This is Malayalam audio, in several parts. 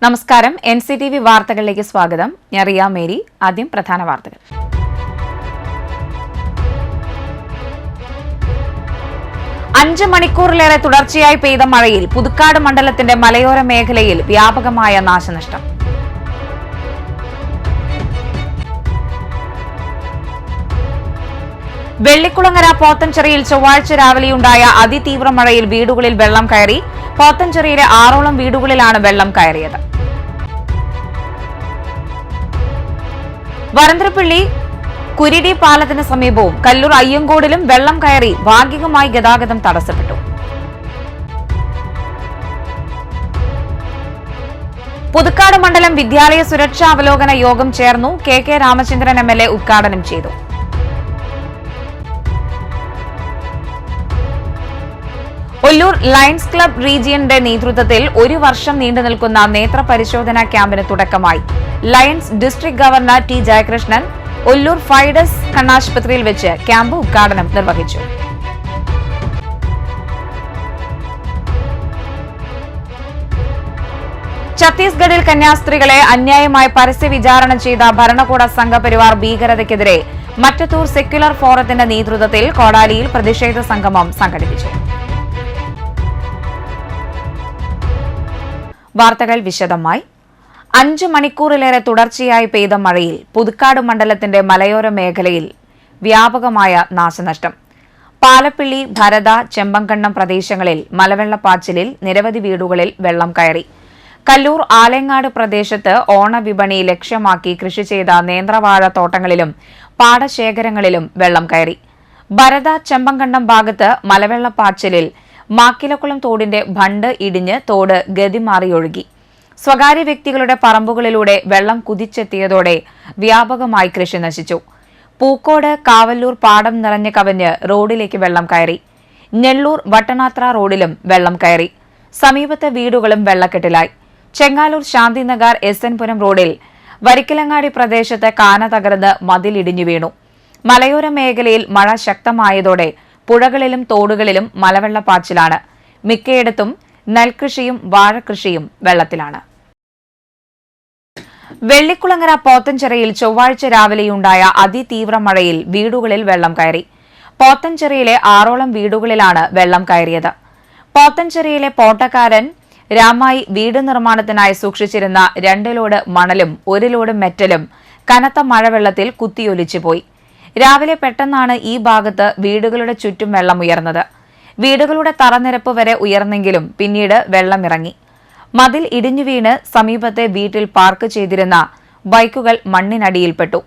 നമസ്കാരം. NCTV വാർത്തകളിലേക്ക് സ്വാഗതം. ഞാൻ റിയ മേരി. ആദ്യം പ്രധാന വാർത്തകൾ. അഞ്ച് മണിക്കൂറിലേറെ തുടർച്ചയായി പെയ്ത മഴയിൽ പുതുക്കാട് മണ്ഡലത്തിന്റെ മലയോര മേഖലയിൽ വ്യാപകമായ നാശനഷ്ടം. വെള്ളിക്കുളങ്ങര പോത്തൻചിറയിൽ ചൊവ്വാഴ്ച രാവിലെയുണ്ടായ അതിതീവ്ര മഴയിൽ വീടുകളിൽ വെള്ളം കയറി. പോത്തൻചിറയിലെ 6ഓളം വീടുകളിലാണ് വെള്ളം കയറിയത്. വരന്തരപ്പള്ളി കുരിടി പാലത്തിന് സമീപവും കല്ലൂർ അയ്യങ്കോടിലും വെള്ളം കയറി ഭാഗികമായി ഗതാഗതം തടസ്സപ്പെട്ടു. പുതുക്കാട് മണ്ഡലം വിദ്യാലയ സുരക്ഷാ അവലോകന യോഗം ചേർന്നു. KK രാമചന്ദ്രൻ MLA ഉദ്ഘാടനം ചെയ്തു. ഒല്ലൂർ ലയൺസ് ക്ലബ് റീജിയന്റെ നേതൃത്വത്തിൽ ഒരു വർഷം നീണ്ടുനിൽക്കുന്ന നേത്ര പരിശോധനാ ക്യാമ്പിന് തുടക്കമായി. Lions district governor T. Jayakrishnan Ollur Fides കണ്ണാശുപത്രിയിൽ വെച്ച് ക്യാമ്പ് ഉദ്ഘാടനം നിർവഹിച്ചു. ഛത്തീസ്ഗഡിൽ കന്യാസ്ത്രീകളെ അന്യായമായി പരസ്യ വിചാരണ ചെയ്ത ഭരണകൂട സംഘപരിവാർ ഭീകരതയ്ക്കെതിരെ മറ്റത്തൂർ സെക്യുലർ ഫോറത്തിന്റെ നേതൃത്വത്തിൽ കോടാലിയിൽ പ്രതിഷേധ സംഗമം സംഘടിപ്പിച്ചു. വാർത്തകൾ വിശദമായി. 5 മണിക്കൂറിലേറെ തുടർച്ചയായി പെയ്ത മഴയിൽ പുതുക്കാട് മണ്ഡലത്തിന്റെ മലയോര മേഖലയിൽ വ്യാപകമായ നാശനഷ്ടം. പാലപ്പിള്ളി, ഭരത, ചെമ്പങ്കണ്ണം പ്രദേശങ്ങളിൽ മലവെള്ളപ്പാച്ചിലിൽ നിരവധി വീടുകളിൽ വെള്ളം കയറി. കല്ലൂർ ആലങ്ങാട് പ്രദേശത്ത് ഓണവിപണി ലക്ഷ്യമാക്കി കൃഷി ചെയ്ത നേന്ത്രവാഴ തോട്ടങ്ങളിലും പാടശേഖരങ്ങളിലും വെള്ളം കയറി. ഭരത, ചെമ്പങ്കണ്ണം ഭാഗത്ത് മലവെള്ളപ്പാച്ചിലിൽ മാക്കിലക്കുളം തോടിന്റെ ബണ്ട് ഇടിഞ്ഞ് തോട് ഗതിമാറിയൊഴുകി. സ്വകാര്യ വ്യക്തികളുടെ പറമ്പുകളിലൂടെ വെള്ളം കുതിച്ചെത്തിയതോടെ വ്യാപകമായി കൃഷി നശിച്ചു. പൂക്കോട്, കാവല്ലൂർ പാടം നിറഞ്ഞു കവിഞ്ഞ് റോഡിലേക്ക് വെള്ളം കയറി. നെല്ലൂർ വട്ടനാത്ര റോഡിലും വെള്ളം കയറി. സമീപത്തെ വീടുകളും വെള്ളക്കെട്ടിലായി. ചെങ്ങാലൂർ ശാന്തിനഗർ SN പുരം റോഡിൽ വരിക്കലങ്ങാടി പ്രദേശത്ത് കാന തകർന്ന് മതിലിടിഞ്ഞു വീണു. മലയോര മേഖലയിൽ മഴ ശക്തമായതോടെ പുഴകളിലും തോടുകളിലും മലവെള്ളപ്പാച്ചിലാണ്. മിക്കയിടത്തും നെൽകൃഷിയും വാഴകൃഷിയും വെള്ളത്തിലാണ്. വെള്ളിക്കുളങ്ങര പോത്തൻചിറയിൽ ചൊവ്വാഴ്ച രാവിലെയുണ്ടായ അതിതീവ്ര മഴയിൽ വീടുകളിൽ വെള്ളം കയറി. പോത്തൻചിറയിലെ 6ഓളം വീടുകളിലാണ് വെള്ളം കയറിയത്. പോത്തൻചിറയിലെ പോട്ടക്കാരൻ രാമായി വീട് നിർമ്മാണത്തിനായി സൂക്ഷിച്ചിരുന്ന 2 ലോഡ് മണലും 1 ലോഡ് മെറ്റലും കനത്ത മഴവെള്ളത്തിൽ കുത്തിയൊലിച്ചുപോയി. രാവിലെ പെട്ടെന്നാണ് ഈ ഭാഗത്ത് വീടുകളുടെ ചുറ്റും വെള്ളം ഉയർന്നത്. വീടുകളുടെ തറനിരപ്പ് വരെ ഉയർന്നെങ്കിലും പിന്നീട് വെള്ളമിറങ്ങി. മതിൽ ഇടിഞ്ഞു വീണ് സമീപത്തെ വീട്ടിൽ പാർക്ക് ചെയ്തിരുന്ന ബൈക്കുകൾ മണ്ണിനടിയിൽപ്പെട്ടു.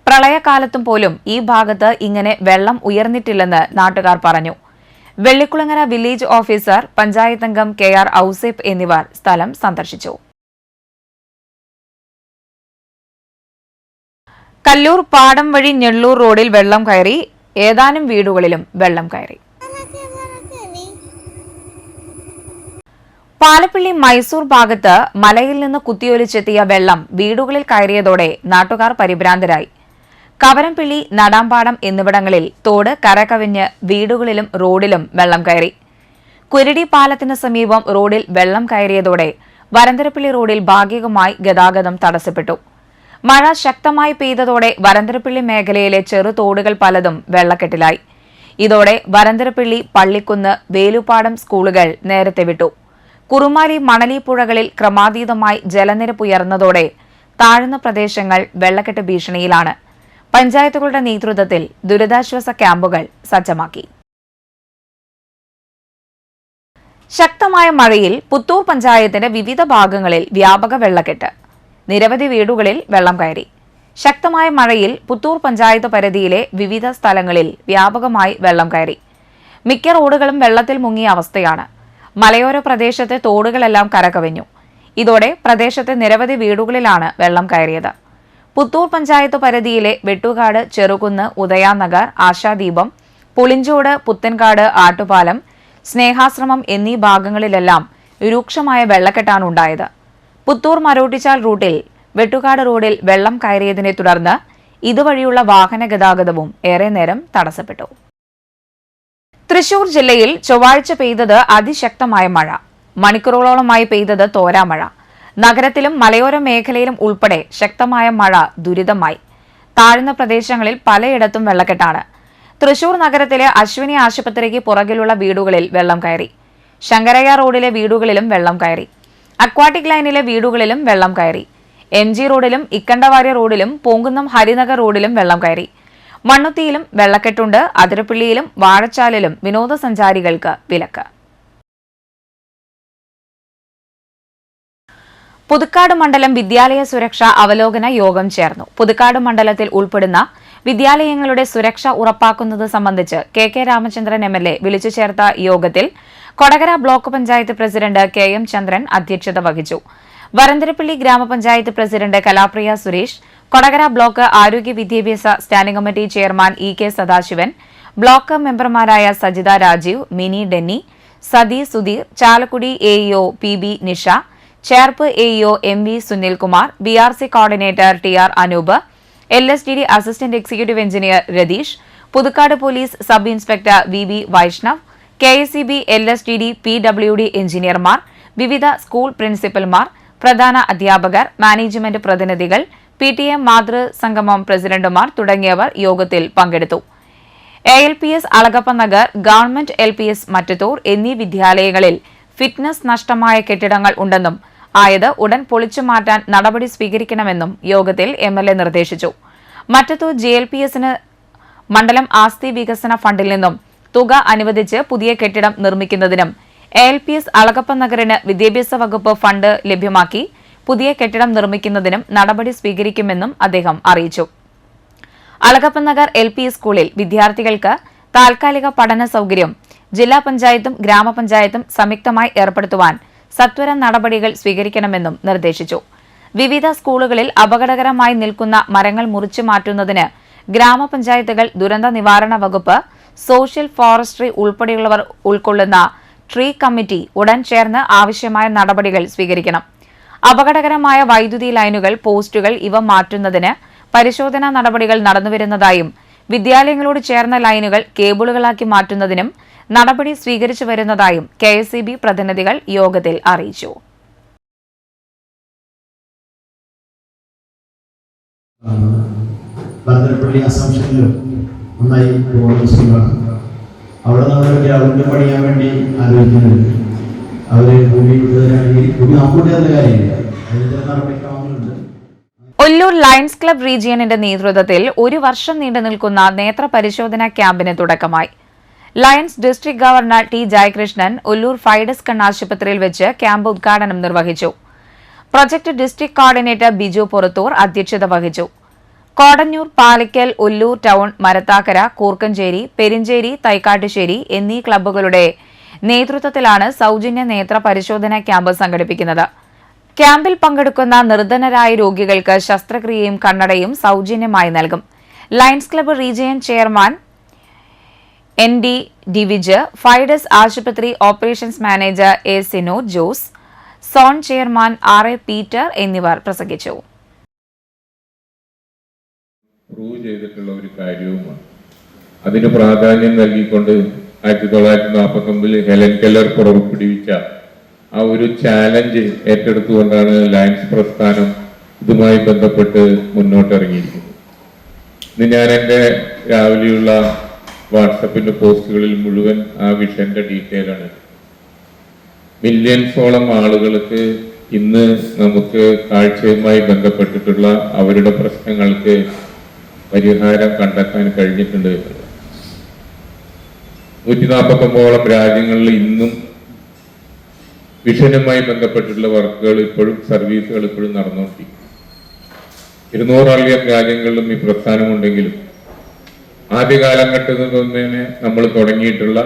പ്രളയകാലത്തും പോലും ഈ ഭാഗത്ത് ഇങ്ങനെ വെള്ളം ഉയർന്നിട്ടില്ലെന്ന് നാട്ടുകാർ പറഞ്ഞു. വെള്ളിക്കുളങ്ങര വില്ലേജ് ഓഫീസർ, പഞ്ചായത്ത് അംഗം KR ഔസേപ്പ് എന്നിവർ സ്ഥലം സന്ദർശിച്ചു. കല്ലൂർ പാടം വഴി നെല്ലൂർ റോഡിൽ വെള്ളം കയറി. ഏതാനും വീടുകളിലും വെള്ളം കയറി. പാലപ്പിള്ളി മൈസൂർ ഭാഗത്ത് മലയിൽ നിന്ന് കുത്തിയൊലിച്ചെത്തിയ വെള്ളം വീടുകളിൽ കയറിയതോടെ നാട്ടുകാർ പരിഭ്രാന്തരായി. കവരംപിള്ളി, നടാമ്പാടം എന്നിവിടങ്ങളിൽ തോട് കരകവിഞ്ഞ് വീടുകളിലും റോഡിലും വെള്ളം കയറി. കുരിടി പാലത്തിന് സമീപം റോഡിൽ വെള്ളം കയറിയതോടെ വരന്തരപ്പള്ളി റോഡിൽ ഭാഗികമായി ഗതാഗതം തടസ്സപ്പെട്ടു. മഴ ശക്തമായി പെയ്തതോടെ വരന്തരപ്പള്ളി മേഖലയിലെ ചെറുതോടുകൾ പലതും വെള്ളക്കെട്ടിലായി. ഇതോടെ വരന്തരപ്പള്ളി, പള്ളിക്കുന്ന്, വേലുപാടം സ്കൂളുകൾ നേരത്തെ വിട്ടു. കുറുമാലി, മണലി പുഴകളിൽ ക്രമാതീതമായി ജലനിരപ്പ് ഉയർന്നതോടെ താഴ്ന്ന പ്രദേശങ്ങൾ വെള്ളക്കെട്ട് ഭീഷണിയിലാണ്. പഞ്ചായത്തുകളുടെ നേതൃത്വത്തിൽ ദുരിതാശ്വാസ ക്യാമ്പുകൾ സജ്ജമാക്കി. ശക്തമായ മഴയിൽ പുത്തൂർ പഞ്ചായത്തിന്റെ വിവിധ ഭാഗങ്ങളിൽ വ്യാപക വെള്ളക്കെട്ട്. നിരവധി വീടുകളിൽ വെള്ളം കയറി. ശക്തമായ മഴയിൽ പുത്തൂർ പഞ്ചായത്ത് പരിധിയിലെ വിവിധ സ്ഥലങ്ങളിൽ വ്യാപകമായി വെള്ളം കയറി. മിക്ക റോഡുകളും വെള്ളത്തിൽ മുങ്ങിയ അവസ്ഥയാണ്. മലയോര പ്രദേശത്തെ തോടുകളെല്ലാം കരകവിഞ്ഞു. ഇതോടെ പ്രദേശത്തെ നിരവധി വീടുകളിലാണ് വെള്ളം കയറിയത്. പുത്തൂർ പഞ്ചായത്ത് പരിധിയിലെ വെട്ടുകാട്, ചെറുകുന്ന്, ഉദയാനഗർ, ആശാദീപം, പുളിഞ്ചോട്, പുത്തൻകാട്, ആട്ടുപാലം, സ്നേഹാശ്രമം എന്നീ ഭാഗങ്ങളിലെല്ലാം രൂക്ഷമായ വെള്ളക്കെട്ടാണുണ്ടായത്. പുത്തൂർ മരോട്ടിച്ചാൽ റൂട്ടിൽ വെട്ടുകാട് റോഡിൽ വെള്ളം കയറിയതിനെ തുടർന്ന് ഇതുവഴിയുള്ള വാഹന ഗതാഗതവും ഏറെ നേരം തടസ്സപ്പെട്ടു. തൃശൂർ ജില്ലയിൽ ചൊവ്വാഴ്ച പെയ്തത് അതിശക്തമായ മഴ. മണിക്കൂറുകളോളമായി പെയ്തത് തോരാമഴ. നഗരത്തിലും മലയോര മേഖലയിലും ഉൾപ്പെടെ ശക്തമായ മഴ ദുരിതമായി. താഴ്ന്ന പ്രദേശങ്ങളിൽ പലയിടത്തും വെള്ളക്കെട്ടാണ്. തൃശൂർ നഗരത്തിലെ അശ്വിനി ആശുപത്രിക്ക് പുറകിലുള്ള വീടുകളിൽ വെള്ളം കയറി. ശങ്കരയ്യ റോഡിലെ വീടുകളിലും വെള്ളം കയറി. അക്വാട്ടിക് ലൈനിലെ വീടുകളിലും വെള്ളം കയറി. MG റോഡിലും ഇക്കണ്ടവാരി റോഡിലും പൂങ്കുന്നം ഹരിനഗർ റോഡിലും വെള്ളം കയറി. മണ്ണുത്തിയിലും വെള്ളക്കെട്ടുണ്ട്. അതിരപ്പള്ളിയിലും വാഴച്ചാലിലും വിനോദസഞ്ചാരികൾക്ക് വിലക്ക്. പുതുക്കാട് മണ്ഡലം വിദ്യാലയ സുരക്ഷാ അവലോകന യോഗം ചേർന്നു. പുതുക്കാട് മണ്ഡലത്തിൽ ഉൾപ്പെടുന്ന വിദ്യാലയങ്ങളുടെ സുരക്ഷ ഉറപ്പാക്കുന്നത് സംബന്ധിച്ച് KK രാമചന്ദ്രൻ MLA വിളിച്ചു ചേർത്ത യോഗത്തിൽ Kodakara block panchayat president KM Chandran അധ്യക്ഷത വഹിച്ചു. വരന്തരപ്പള്ളി ഗ്രാമപഞ്ചായത്ത് പ്രസിഡന്റ് കലാപ്രിയ സുരേഷ്, കൊടകര ബ്ലോക്ക് ആരോഗ്യ വിദ്യാഭ്യാസ standing committee chairman EK Sadasivan, block മെമ്പർമാരായ Sajitha Rajeev, Mini Denny, Sathi Sudheer, Chalakudy AEO PB Nisha, Cherpu AEO MV Sunilkumar, BRC coordinator TR Anoop, LSDD assistant executive engineer Ratheesh, Puthukkad police sub inspector VB Vaishnav, KSEB LSDD PWD എഞ്ചിനീയർമാർ, വിവിധ സ്കൂൾ പ്രിൻസിപ്പൽമാർ, പ്രധാന അധ്യാപകർ, മാനേജ്മെന്റ് പ്രതിനിധികൾ, PTA മാതൃസംഗമം പ്രസിഡന്റുമാർ തുടങ്ങിയവർ യോഗത്തിൽ പങ്കെടുത്തു. ALPS Alagappa Nagar, government LPS Mattathur എന്നീ വിദ്യാലയങ്ങളിൽ ഫിറ്റ്നസ് നഷ്ടമായ കെട്ടിടങ്ങൾ ഉണ്ടെന്നും ആയത് ഉടൻ പൊളിച്ചു മാറ്റാൻ നടപടി സ്വീകരിക്കണമെന്നും യോഗത്തിൽ MLA നിർദ്ദേശിച്ചു. മറ്റത്തൂർ JLPSന് മണ്ഡലം ആസ്തി വികസന ഫണ്ടിൽ നിന്നും തുക അനുവദിച്ച് പുതിയ കെട്ടിടം നിർമ്മിക്കുന്നതിനും ALPS അളഗപ്പ നഗറിന് വിദ്യാഭ്യാസ വകുപ്പ് ഫണ്ട് ലഭ്യമാക്കി പുതിയ കെട്ടിടം നിർമ്മിക്കുന്നതിനും നടപടി സ്വീകരിക്കുമെന്നും അദ്ദേഹം അറിയിച്ചു. അളഗപ്പ നഗർ LP സ്കൂളിൽ വിദ്യാർത്ഥികൾക്ക് താൽക്കാലിക പഠന സൌകര്യം ജില്ലാ പഞ്ചായത്തും ഗ്രാമപഞ്ചായത്തും സംയുക്തമായി ഏർപ്പെടുത്തുവാൻ സത്വരം നടപടികൾ സ്വീകരിക്കണമെന്നും നിർദ്ദേശിച്ചു. വിവിധ സ്കൂളുകളിൽ അപകടകരമായി നിൽക്കുന്ന മരങ്ങൾ മുറിച്ചു മാറ്റുന്നതിന് ഗ്രാമപഞ്ചായത്തുകൾ, ദുരന്ത നിവാരണ വകുപ്പ്, സോഷ്യൽ ഫോറസ്ട്രി ഉൾപ്പെടെയുള്ളവർ ഉൾക്കൊള്ളുന്ന ട്രീ കമ്മിറ്റി ഉടൻ ചേർന്ന് ആവശ്യമായ നടപടികൾ സ്വീകരിക്കണം. അപകടകരമായ വൈദ്യുതി ലൈനുകൾ, പോസ്റ്റുകൾ ഇവ മാറ്റുന്നതിന് പരിശോധനാ നടപടികൾ നടന്നുവരുന്നതായും വിദ്യാലയങ്ങളോട് ചേർന്ന ലൈനുകൾ കേബിളുകളാക്കി മാറ്റുന്നതിനും നടപടി സ്വീകരിച്ചു വരുന്നതായും KSEB പ്രതിനിധികൾ യോഗത്തിൽ അറിയിച്ചു. അവിടെ നമ്മൾ ഗ്രൗണ്ട് പണിയാൻ വേണ്ടി ആലോചിക്കുന്നുണ്ട്. അവര് ഭൂമി നമ്മുടെ കാര്യമില്ല, അതിന്റെ നടപടിക്രമങ്ങളുണ്ട്. ഒല്ലൂർ ലയൺസ് ക്ലബ് റീജിയണിന്റെ നേതൃത്വത്തിൽ ഒരു വർഷം നീണ്ടു നിൽക്കുന്ന നേത്ര പരിശോധനാ ക്യാമ്പിന് തുടക്കമായി. Lions district governor T Jayakrishnan Ollur Fides കണ്ണാശുപത്രിയിൽ വെച്ച് ക്യാമ്പ് ഉദ്ഘാടനം നിർവഹിച്ചു. Project district coordinator Biju Purathur അധ്യക്ഷത വഹിച്ചു. കോടന്നൂർ, പാലക്കൽ, ഒല്ലൂർ ടൗൺ, മരത്താക്കര, കൂർക്കഞ്ചേരി, പെരിഞ്ചേരി, തൈക്കാട്ടുശ്ശേരി എന്നീ ക്ലബ്ബുകളുടെ നേതൃത്വത്തിലാണ് സൌജന്യ നേത്ര പരിശോധനാ ക്യാമ്പ് സംഘടിപ്പിക്കുന്നത്. ക്യാമ്പിൽ പങ്കെടുക്കുന്ന നിർധനരായ രോഗികൾക്ക് ശസ്ത്രക്രിയയും കണ്ണടയും സൌജന്യമായി നൽകും. Lions club region chairman ND Divij, Fides ആശുപത്രി operations manager A Sino Jose, zone chairman RA Peter എന്നിവർ പ്രസംഗിച്ചു. പ്രൂവ് ചെയ്തിട്ടുള്ള ഒരു കാര്യവുമാണ്. അതിന് പ്രാധാന്യം നൽകിക്കൊണ്ട് 1949 ഹെലൻ കെല്ലർ പുറപ്പെടുവിച്ച ആ ഒരു ചാലഞ്ച് ഏറ്റെടുത്തുകൊണ്ടാണ് ലയൺസ് പ്രസ്ഥാനം ഇതുമായി ബന്ധപ്പെട്ട് മുന്നോട്ടിറങ്ങിയിരിക്കുന്നത്. ഇന്ന് ഞാൻ എൻ്റെ രാവിലെയുള്ള വാട്സപ്പിൻ്റെ പോസ്റ്റുകളിൽ മുഴുവൻ ആ വിഷയൻ്റെ ഡീറ്റെയിലാണ്. മില്യൺസോളം ആളുകൾക്ക് ഇന്ന് നമുക്ക് കാഴ്ചയുമായി ബന്ധപ്പെട്ടിട്ടുള്ള അവരുടെ പ്രശ്നങ്ങൾക്ക് പരിഹാരം കണ്ടെത്താൻ കഴിഞ്ഞിട്ടുണ്ട്. 149ഓളം രാജ്യങ്ങളിൽ ഇന്നും വിഷനുമായി ബന്ധപ്പെട്ടിട്ടുള്ള വർക്കുകൾ ഇപ്പോഴും, സർവീസുകൾ ഇപ്പോഴും നടന്നുകൊണ്ടിരിക്കും. 200-ഓളം രാജ്യങ്ങളിലും ഈ പ്രസ്ഥാനമുണ്ടെങ്കിലും ആദ്യ കാലഘട്ടത്തിൽ തന്നെ നമ്മൾ തുടങ്ങിയിട്ടുള്ള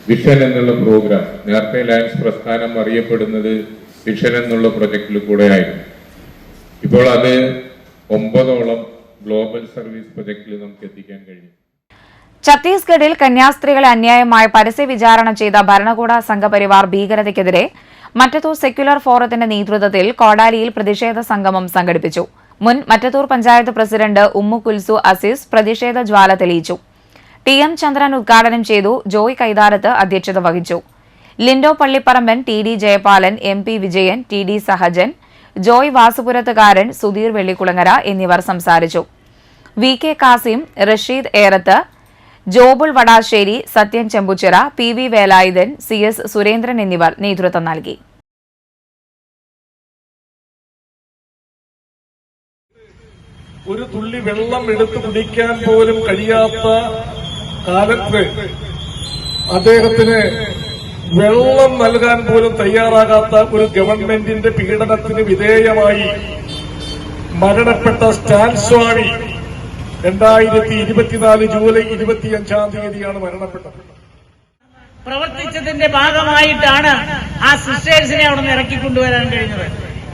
വിഷൻ എന്നുള്ള പ്രോഗ്രാം, നേരത്തെ ലയൺസ് പ്രസ്ഥാനം അറിയപ്പെടുന്നത് വിഷൻ എന്നുള്ള പ്രൊജക്റ്റിൽ കൂടെ ആയിരുന്നു. ഇപ്പോൾ അത് 9ഓളം ഗ്ലോബൽ സർവീസ് പ്രൊജക്റ്റിൽ നമുക്ക് എത്തിക്കാൻ കഴിയും. ഛത്തീസ്ഗഡിൽ കന്യാസ്ത്രീകളെ അന്യായമായ പരസ്യ വിചാരണ ചെയ്ത ഭരണകൂട സംഘപരിവാർ ഭീകരതയ്ക്കെതിരെ മറ്റത്തൂർ സെക്യുലർ ഫോറത്തിന്റെ നേതൃത്വത്തിൽ കോടാലിയിൽ പ്രതിഷേധ സംഗമം സംഘടിപ്പിച്ചു. മുൻ മറ്റത്തൂർ പഞ്ചായത്ത് പ്രസിഡന്റ് ഉമ്മു കുൽസു അസീസ് പ്രതിഷേധ ജ്വാല തെളിയിച്ചു. TM ചന്ദ്രൻ ഉദ്ഘാടനം ചെയ്തു. ജോയ് കൈതാരത്ത് അധ്യക്ഷത വഹിച്ചു. Lindo Pallipparamban, T D Jayapalan, M P Vijayan, T D Sahajan, Joy Vasupurathukaran, Sudheer Vellikulangara എന്നിവർ സംസാരിച്ചു. V K Kasim, Rasheed Erath, Jobul Vadasseri, Sathyan Chembuchira, P V Velayudhan, C S Surendran എന്നിവർ നേതൃത്വം നൽകി. ഒരു തുള്ളി വെള്ളം എടുത്തു കുടിക്കാൻ പോലും കഴിയാത്ത കാലത്ത് അദ്ദേഹത്തിന് വെള്ളം നൽകാൻ പോലും തയ്യാറാകാത്ത ഒരു ഗവൺമെന്റിന്റെ പീഡനത്തിന് വിധേയമായി മരണപ്പെട്ട സ്റ്റാൻ സ്വാമി 2024 ജൂലൈ 25 മരണപ്പെട്ടത്. പ്രവർത്തിച്ചതിന്റെ ഭാഗമായിട്ടാണ് ആ സിസ്റ്റേഴ്സിനെ അവിടെ നിന്ന് ഇറക്കിക്കൊണ്ടുവരാൻ കഴിഞ്ഞത്.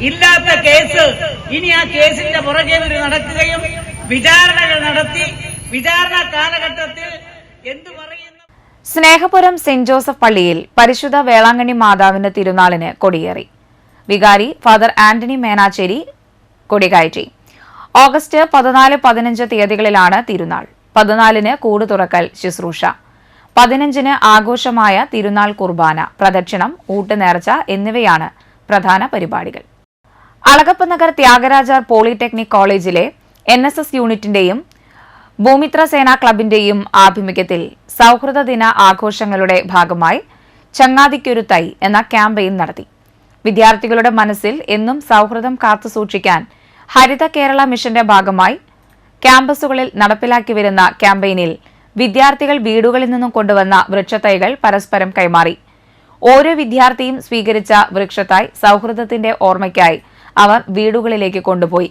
ഇല്ലാത്ത കേസ് ഇനി ആ കേസിന്റെ പുറകെ നടക്കുകയും വിചാരണകൾ നടത്തി വിചാരണ കാലഘട്ടത്തിൽ എന്തു പറയുന്നു. സ്നേഹപുരം സെന്റ് ജോസഫ് പള്ളിയിൽ പരിശുദ്ധ വേളാങ്കണ്ണി മാതാവിന്റെ തിരുനാളിന് കൊടിയേറി. വികാരി ഫാദർ ആന്റണി മേനാച്ചേരി കൊടികയറ്റി. ഓഗസ്റ്റ് 14, 15 തീയതികളിലാണ് തിരുനാൾ. 14-ന് കൂട് തുറക്കൽ ശുശ്രൂഷ, 15-ന് ആഘോഷമായ തിരുനാൾ കുർബാന, പ്രദക്ഷിണം, ഊട്ടുനേർച്ച എന്നിവയാണ് പ്രധാന പരിപാടികൾ. അളഗപ്പ നഗർ ത്യാഗരാജാർ പോളിടെക്നിക് കോളേജിലെ NSS യൂണിറ്റിന്റെയും ഭൂമിത്ര സേനാ ക്ലബിന്റെയും ആഭിമുഖ്യത്തിൽ സൌഹൃദ ദിന ആഘോഷങ്ങളുടെ ഭാഗമായി ചങ്ങാതിക്കൊരു തൈ എന്ന ക്യാമ്പയിൻ നടത്തി. വിദ്യാർത്ഥികളുടെ മനസ്സിൽ എന്നും സൌഹൃദം കാത്തുസൂക്ഷിക്കാൻ ഹരിത കേരള മിഷന്റെ ഭാഗമായി ക്യാമ്പസുകളിൽ നടപ്പിലാക്കി വരുന്ന ക്യാമ്പയിനിൽ വിദ്യാർത്ഥികൾ വീടുകളിൽ നിന്നും കൊണ്ടുവന്ന വൃക്ഷത്തൈകൾ പരസ്പരം കൈമാറി. ഓരോ വിദ്യാർത്ഥിയും സ്വീകരിച്ച വൃക്ഷത്തൈ സൌഹൃദത്തിന്റെ ഓർമ്മയ്ക്കായി അവർ വീടുകളിലേക്ക് കൊണ്ടുപോയി.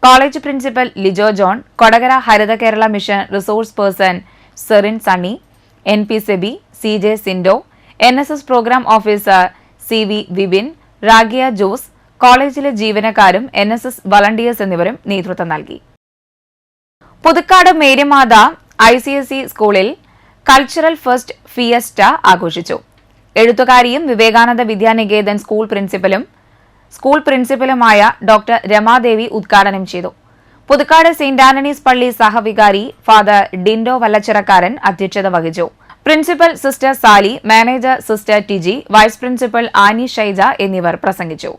College principal Lijo John, Kodakara Haritha Kerala mission resource person Serin Sunny, NP Sebi, CJ Sindo, NSS programme officer CV Vipin, Ragiya Jose, കോളേജിലെ ജീവനക്കാരും NSS വളണ്ടിയേഴ്സ് എന്നിവരും നേതൃത്വം നൽകി. പുതുക്കാട് മേരിമാത ICSE സ്കൂളിൽ കൾച്ചറൽ ഫെസ്റ്റ് ഫിയസ്റ്റ ആഘോഷിച്ചു. എഴുത്തുകാരിയും വിവേകാനന്ദ വിദ്യാനികേതൻ സ്കൂൾ പ്രിൻസിപ്പലുമായ ഡോക്ടർ രമാദേവി ഉദ്ഘാടനം ചെയ്തു. പുതുക്കാട് സെന്റ് ആന്റണീസ് പള്ളി സഹവികാരി ഫാദർ ഡിൻഡോ വല്ലച്ചിറക്കാരൻ അധ്യക്ഷത വഹിച്ചു. Principal sister Sally, manager sister Tiji, vice principal Annie Shaija എന്നിവർ പ്രസംഗിച്ചു.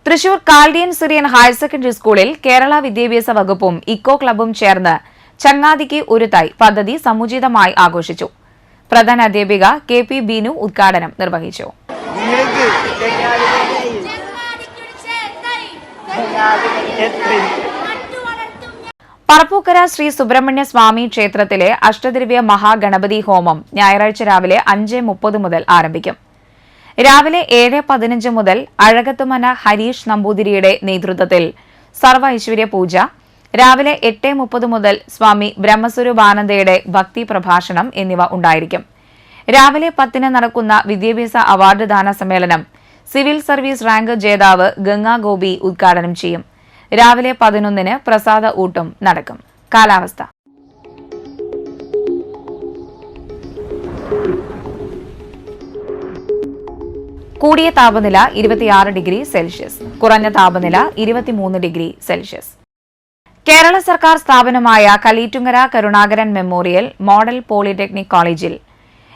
Thrissur Chaldean Syrian higher secondary സ്കൂളിൽ കേരള വിദ്യാഭ്യാസ വകുപ്പും ഇക്കോ ക്ലബും ചേർന്ന് ചങ്ങാതിക്ക് ഒരു തൈ പദ്ധതി സമുചിതമായി ആഘോഷിച്ചു. പ്രധാന അധ്യാപിക KP ബീനു ഉദ്ഘാടനം നിർവഹിച്ചു. പറപ്പൂക്കര ശ്രീ സുബ്രഹ്മണ്യ സ്വാമി ക്ഷേത്രത്തിലെ അഷ്ടദ്രവ്യ മഹാഗണപതി ഹോമം ഞായറാഴ്ച രാവിലെ 5:30 മുതൽ ആരംഭിക്കും. രാവിലെ 7:15 മുതൽ അഴകത്തുമന ഹരീഷ് നമ്പൂതിരിയുടെ നേതൃത്വത്തിൽ സർവ ഐശ്വര്യ പൂജ, രാവിലെ 8:30 മുതൽ സ്വാമി ബ്രഹ്മസ്വരൂപാനന്ദയുടെ ഭക്തി പ്രഭാഷണം എന്നിവ ഉണ്ടായിരിക്കും. രാവിലെ 10-ന് നടക്കുന്ന വിദ്യാഭ്യാസ അവാർഡ് ദാന സമ്മേളനം സിവിൽ സർവീസ് റാങ്ക് ജേതാവ് ഗംഗാ ഗോപി ഉദ്ഘാടനം ചെയ്യും. രാവിലെ 11-ന് പ്രസാദ ഊട്ടും നടക്കും. കാലാവസ്ഥ. കൂടിയ താപനില 26 ഡിഗ്രി സെൽഷ്യസ്, കുറഞ്ഞ താപനില 23 ഡിഗ്രി സെൽഷ്യസ്. കേരള സർക്കാർ സ്ഥാപനമായ കലീറ്റുങ്കര കരുണാകരൻ മെമ്മോറിയൽ മോഡൽ പോളിടെക്നിക് കോളേജിൽ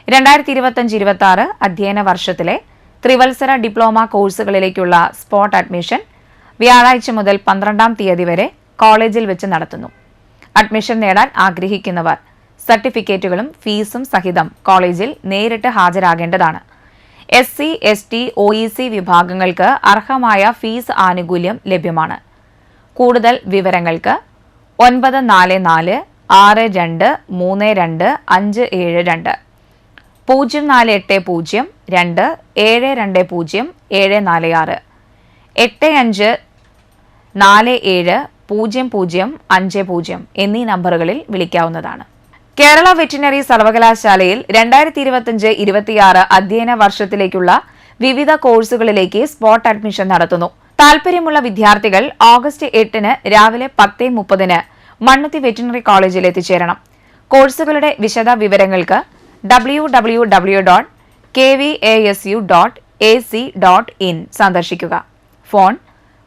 2025-26 അധ്യയന വർഷത്തിലെ ത്രിവത്സര ഡിപ്ലോമ കോഴ്സുകളിലേക്കുള്ള സ്പോട്ട് അഡ്മിഷൻ വ്യാഴാഴ്ച മുതൽ 12-ാം തീയതി വരെ കോളേജിൽ വെച്ച് നടത്തുന്നു. അഡ്മിഷൻ നേടാൻ ആഗ്രഹിക്കുന്നവർ സർട്ടിഫിക്കറ്റുകളും ഫീസും സഹിതം കോളേജിൽ നേരിട്ട് ഹാജരാകേണ്ടതാണ്. SC, ST, OEC വിഭാഗങ്ങൾക്ക് അർഹമായ ഫീസ് ആനുകൂല്യം ലഭ്യമാണ്. കൂടുതൽ വിവരങ്ങൾക്ക് 944 62 32 572 0480 2 720 746 85470050 എന്നീ നമ്പറുകളിൽ വിളിക്കാവുന്നതാണ്. കേരള വെറ്റിനറി സർവകലാശാലയിൽ 2025-26 അധ്യയന വർഷത്തിലേക്കുള്ള വിവിധ കോഴ്സുകളിലേക്ക് സ്പോട്ട് അഡ്മിഷൻ നടത്തുന്നു. താൽപര്യമുള്ള വിദ്യാർത്ഥികൾ ഓഗസ്റ്റ് 8-ന് രാവിലെ 10:30-ന് മണ്ണുത്തി വെറ്റിനറി കോളേജിൽ എത്തിച്ചേരണം. കോഴ്സുകളുടെ വിശദ വിവരങ്ങൾക്ക് www.kvasu.ac.in സന്ദർശിക്കുക. ഫോൺ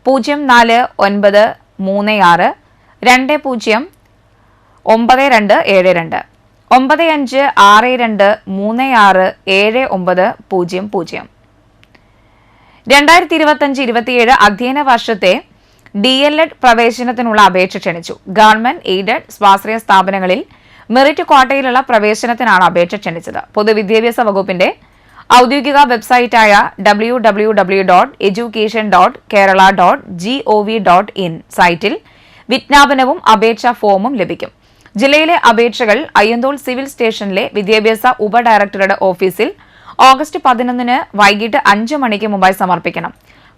049362097272 9562367900. 2025-27 അധ്യയന വർഷത്തെ DLED പ്രവേശനത്തിനുള്ള അപേക്ഷ ക്ഷണിച്ചു. ഗവൺമെന്റ് എയ്ഡഡ് സ്വാശ്രയ സ്ഥാപനങ്ങളിൽ മെറിറ്റ് ക്വാട്ടയിലുള്ള പ്രവേശനത്തിനാണ് അപേക്ഷ ക്ഷണിച്ചത്. പൊതുവിദ്യാഭ്യാസ വകുപ്പിന്റെ ഔദ്യോഗിക വെബ്സൈറ്റായ www.education.kerala.gov.in സൈറ്റിൽ വിജ്ഞാപനവും അപേക്ഷാ ഫോമും ലഭിക്കും. ജില്ലയിലെ അപേക്ഷകൾ അയ്യന്തോൾ സിവിൽ സ്റ്റേഷനിലെ വിദ്യാഭ്യാസ ഉപഡയറക്ടറുടെ ഓഫീസിൽ ഓഗസ്റ്റ് 11 വൈകിട്ട് 5 മണിക്ക് മുമ്പായി സമർപ്പിക്കണം.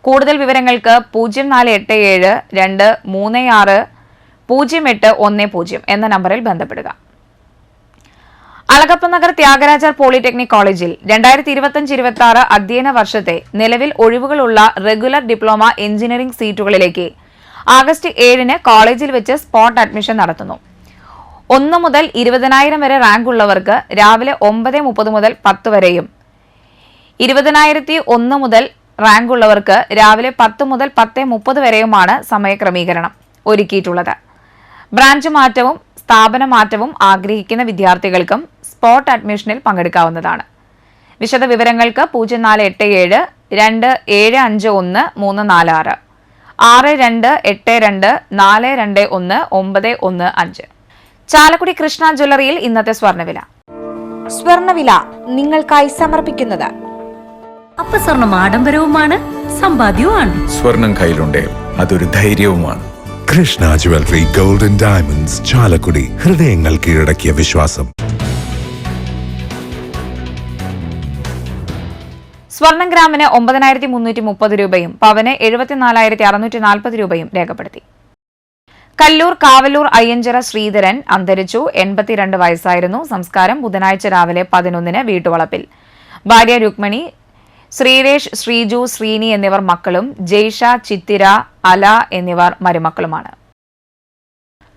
കൂടുതൽ വിവരങ്ങൾക്ക് 0487-236-0810 എന്ന നമ്പറിൽ ബന്ധപ്പെടുക. അളഗപ്പനഗർ ത്യാഗരാജർ പോളിടെക്നിക് കോളേജിൽ 2025-26 അധ്യയന വർഷത്തെ നിലവിൽ ഒഴിവുകളുള്ള റെഗുലർ ഡിപ്ലോമ എഞ്ചിനീയറിംഗ് സീറ്റുകളിലേക്ക് ആഗസ്റ്റ് 7 കോളേജിൽ വെച്ച് സ്പോട്ട് അഡ്മിഷൻ നടത്തുന്നു. 1 മുതൽ 20,000 വരെ റാങ്ക് ഉള്ളവർക്ക് രാവിലെ 9:30 മുതൽ 10 വരെയും 20,001 മുതൽ റാങ്ക് ഉള്ളവർക്ക് രാവിലെ 10 മുതൽ 10:30 വരെയുമാണ് സമയക്രമീകരണം ഒരുക്കിയിട്ടുള്ളത്. ബ്രാഞ്ച് മാറ്റവും സ്ഥാപന മാറ്റവും ആഗ്രഹിക്കുന്ന വിദ്യാർത്ഥികൾക്കും സ്പോട്ട് അഡ്മിഷനിൽ പങ്കെടുക്കാവുന്നതാണ്. വിശദ വിവരങ്ങൾക്ക് 0487-2751-346, 6282-421-915. ചാലക്കുടി കൃഷ്ണ ജ്വല്ലറിയിൽ ഇന്നത്തെ സ്വർണ്ണവില. സ്വർണ്ണവില നിങ്ങൾക്കായി സമർപ്പിക്കുന്നത് അപ്പസ്വർണം ആഡംബരവുമാണ്, സമ്പാദ്യവുമാണ്. സ്വർണം കയ്യിലുണ്ടേ അതൊരു ധൈര്യവുമാണ്. Krishna jewellery gold and diamonds, Chalakudy. ഹൃദയങ്ങൾ കീഴടക്കിയ വിശ്വാസം. സ്വർണം ഗ്രാമിന് 9,330 രൂപയും പവന് 74,640 രൂപയും രേഖപ്പെടുത്തി. കല്ലൂർ കാവലൂർ അയ്യഞ്ചിറ ശ്രീധരൻ അന്തരിച്ചു. 82 വയസ്സായിരുന്നു. സംസ്കാരം ബുധനാഴ്ച രാവിലെ 11 വീട്ടുവളപ്പിൽ. ഭാര്യ രുക്മിണി, ശ്രീരേഷ്, ശ്രീജു, ശ്രീനി എന്നിവർ മക്കളും ജയ്ഷ, ചിത്തിര, അല എന്നിവർ മരുമക്കളുമാണ്.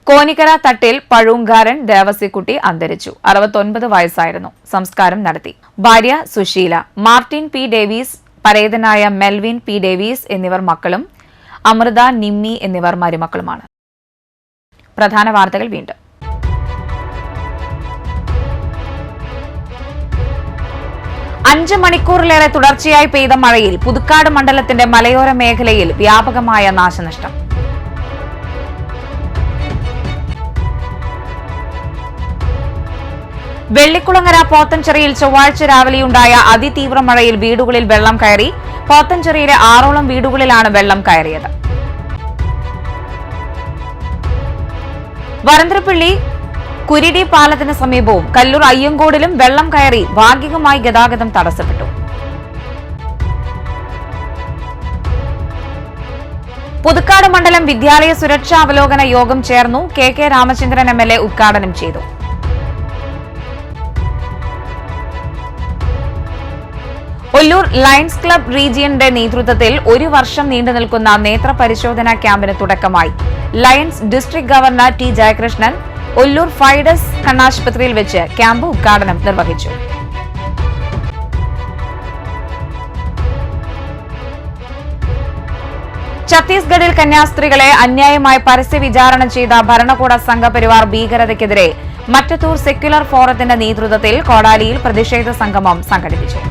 കോനിക്കര തട്ടിൽ പഴൂങ്കാരൻ ദേവസിക്കുട്ടി അന്തരിച്ചു. 69 വയസ്സായിരുന്നു. സംസ്കാരം നടത്തി. ഭാര്യ സുശീല, മാർട്ടിൻ പി ഡേവീസ്, പരേതനായ മെൽവിൻ പി ഡേവീസ് എന്നിവർ മക്കളും അമൃത, നിമ്മി എന്നിവർ മരുമക്കളുമാണ്. പ്രധാന വാർത്തകൾ വീണ്ടും. അഞ്ച് മണിക്കൂറിലേറെ തുടർച്ചയായി പെയ്ത മഴയിൽ പുതുക്കാട് മണ്ഡലത്തിന്റെ മലയോര മേഖലയിൽ വ്യാപകമായ നാശനഷ്ടം. വെള്ളിക്കുളങ്ങര പോത്തൻചെറിയിൽ ചൊവ്വാഴ്ച രാവിലെയുണ്ടായ അതിതീവ്ര മഴയിൽ വീടുകളിൽ വെള്ളം കയറി. പോത്തൻചെറിയിലെ 6ഓളം വീടുകളിലാണ് വെള്ളം കയറിയത്. വരന്തരപ്പള്ളി കുരിടി പാലത്തിന് സമീപവും കല്ലൂർ അയ്യങ്കോടിലും വെള്ളം കയറി ഭാഗികമായി ഗതാഗതം തടസ്സപ്പെട്ടു. പുതുക്കാട് മണ്ഡലം വിദ്യാലയ സുരക്ഷാ അവലോകന യോഗം ചേർന്നു. കെ രാമചന്ദ്രൻ MLA ഉദ്ഘാടനം ചെയ്തു. ഒല്ലൂർ ലയൺസ് ക്ലബ് റീജിയന്റെ നേതൃത്വത്തിൽ 1 വർഷം നീണ്ടുനിൽക്കുന്ന നേത്ര പരിശോധനാ ക്യാമ്പിന് തുടക്കമായി. Lions district governor T. Jayakrishnan Ollur Fides കണ്ണാശുപത്രിയിൽ വെച്ച് ക്യാമ്പ് ഉദ്ഘാടനം നിർവഹിച്ചു. ഛത്തീസ്ഗഡിൽ കന്യാസ്ത്രീകളെ അന്യായമായി പരസ്യ വിചാരണ ചെയ്ത ഭരണകൂട സംഘപരിവാർ ഭീകരതയ്ക്കെതിരെ മറ്റത്തൂർ സെക്യുലർ ഫോറത്തിന്റെ നേതൃത്വത്തിൽ കോടാലിയിൽ പ്രതിഷേധ സംഗമം സംഘടിപ്പിച്ചു.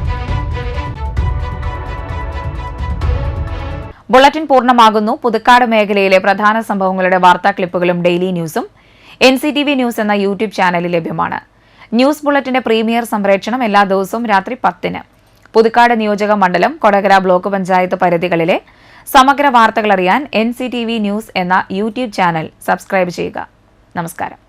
ബുള്ളറ്റിൻ പൂർണ്ണമാകുന്നു. പുതുക്കാട് മേഖലയിലെ പ്രധാന സംഭവങ്ങളുടെ വാർത്താ ക്ലിപ്പുകളും ഡെയിലി ന്യൂസും NCTV ന്യൂസ് എന്ന യൂട്യൂബ് ചാനലിൽ ലഭ്യമാണ്. ന്യൂസ് ബുള്ളറ്റിന്റെ പ്രീമിയർ സംപ്രേഷണം എല്ലാ ദിവസവും രാത്രി 10-ന്. പുതുക്കാട് നിയോജക മണ്ഡലം, കൊടകര ബ്ലോക്ക് പഞ്ചായത്ത് പരിധികളിലെ സമഗ്ര വാർത്തകൾ അറിയാൻ NCTV ന്യൂസ് എന്ന യൂട്യൂബ് ചാനൽ സബ്സ്ക്രൈബ് ചെയ്യുക. നമസ്കാരം.